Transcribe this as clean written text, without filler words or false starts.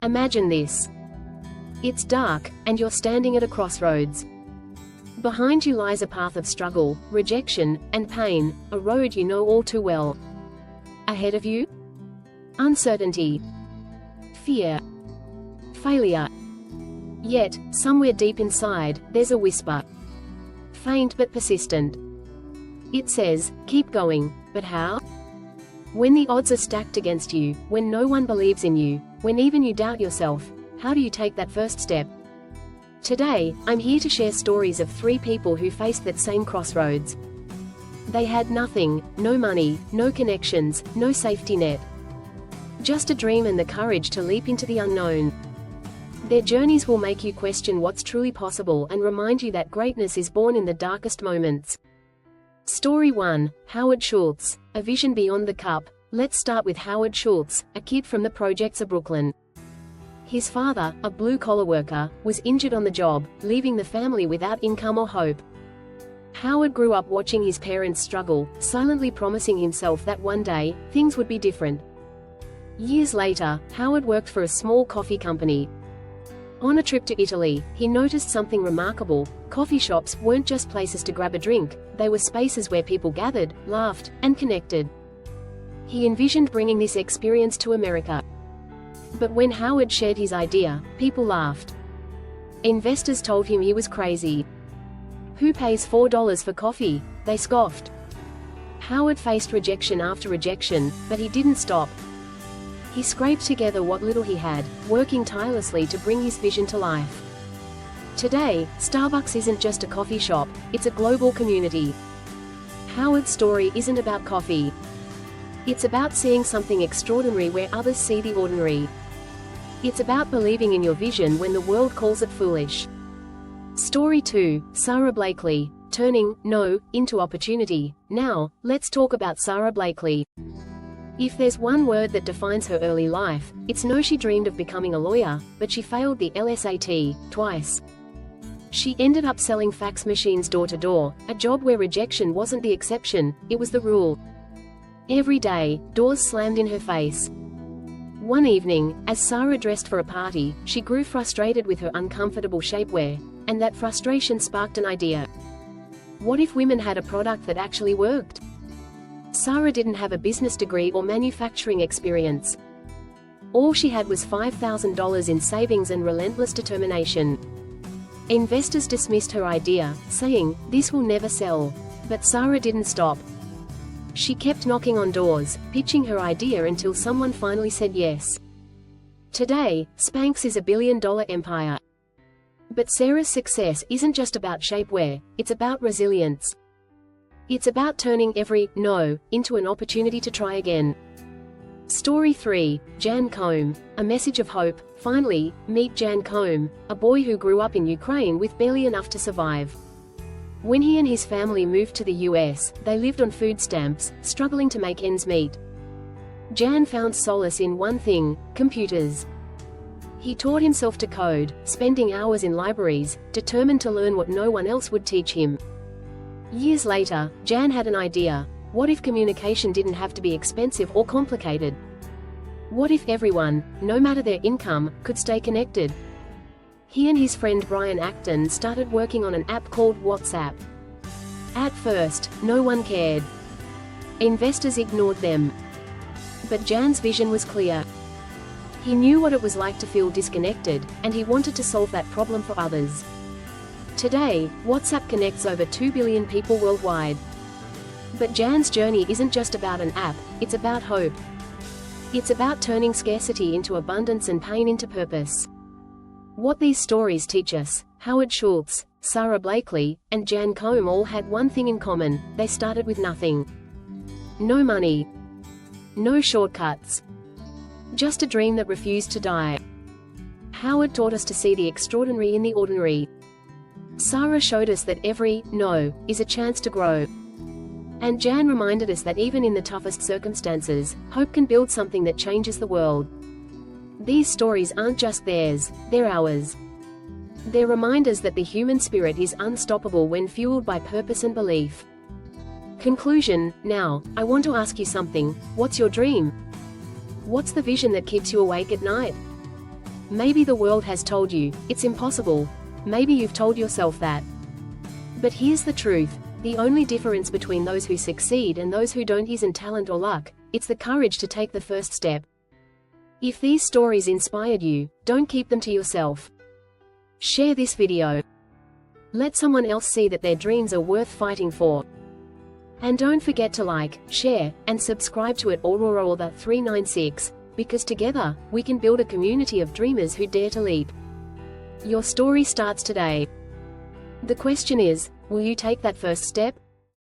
Imagine this. It's dark, and you're standing at a crossroads. Behind you lies a path of struggle, rejection, and pain, a road you know all too well. Ahead of you? Uncertainty, fear, failure. Yet, somewhere deep inside, there's a whisper. Faint but persistent. It says, keep going, but how? When the odds are stacked against you, when no one believes in you, when even you doubt yourself, how do you take that first step? Today, I'm here to share stories of 3 people who faced that same crossroads. They had nothing, no money, no connections, no safety net. Just a dream and the courage to leap into the unknown. Their journeys will make you question what's truly possible and remind you that greatness is born in the darkest moments. Story 1, Howard Schultz, A Vision Beyond the Cup. Let's start with Howard Schultz, a kid from the projects of Brooklyn. His father, a blue-collar worker, was injured on the job, leaving the family without income or hope. Howard grew up watching his parents struggle, silently promising himself that one day, things would be different. Years later, Howard worked for a small coffee company. On a trip to Italy, he noticed something remarkable. Coffee shops weren't just places to grab a drink, they were spaces where people gathered, laughed, and connected. He envisioned bringing this experience to America. But when Howard shared his idea, people laughed. Investors told him he was crazy. Who pays $4 for coffee? They scoffed. Howard faced rejection after rejection, but he didn't stop. He scraped together what little he had, working tirelessly to bring his vision to life. Today, Starbucks isn't just a coffee shop, it's a global community. Howard's story isn't about coffee. It's about seeing something extraordinary where others see the ordinary. It's about believing in your vision when the world calls it foolish. Story 2, Sara Blakely, Turning No into Opportunity. Now, let's talk about Sara Blakely. If there's one word that defines her early life, it's no. She dreamed of becoming a lawyer, but she failed the LSAT twice. She ended up selling fax machines door to door, a job where rejection wasn't the exception, it was the rule. Every day, doors slammed in her face. One evening, as Sara dressed for a party, she grew frustrated with her uncomfortable shapewear, and that frustration sparked an idea. What if women had a product that actually worked? Sara didn't have a business degree or manufacturing experience. All she had was $5,000 in savings and relentless determination. Investors dismissed her idea, saying, "This will never sell." But Sara didn't stop. She kept knocking on doors, pitching her idea until someone finally said yes. Today, Spanx is a billion-dollar empire. But Sara's success isn't just about shapewear, it's about resilience. It's about turning every no into an opportunity to try again. Story 3, Jan Koum, A Message of Hope. Finally, meet Jan Koum, a boy who grew up in Ukraine with barely enough to survive. When he and his family moved to the US, they lived on food stamps, struggling to make ends meet. Jan found solace in one thing: computers. He taught himself to code, spending hours in libraries, determined to learn what no one else would teach him. Years later, Jan had an idea. What if communication didn't have to be expensive or complicated? What if everyone, no matter their income, could stay connected? He and his friend Brian Acton started working on an app called WhatsApp. At first, no one cared. Investors ignored them. But Jan's vision was clear. He knew what it was like to feel disconnected, and he wanted to solve that problem for others. Today, WhatsApp connects over 2 billion people worldwide. But Jan's journey isn't just about an app, it's about hope. It's about turning scarcity into abundance and pain into purpose. What these stories teach us: Howard Schultz, Sara Blakely, and Jan Koum all had one thing in common: they started with nothing. No money. No shortcuts. Just a dream that refused to die. Howard taught us to see the extraordinary in the ordinary. Sara showed us that every no is a chance to grow. And Jan reminded us that even in the toughest circumstances, hope can build something that changes the world. These stories aren't just theirs, they're ours. They're reminders that the human spirit is unstoppable when fueled by purpose and belief. Conclusion: now, I want to ask you something. What's your dream? What's the vision that keeps you awake at night? Maybe the world has told you, it's impossible. Maybe you've told yourself that. But here's the truth. The only difference between those who succeed and those who don't isn't talent or luck, it's the courage to take the first step. If these stories inspired you, don't keep them to yourself. Share this video. Let someone else see that their dreams are worth fighting for. And don't forget to like, share, and subscribe to it Aurora or the 396, because together, we can build a community of dreamers who dare to leap. Your story starts today. The question is, will you take that first step?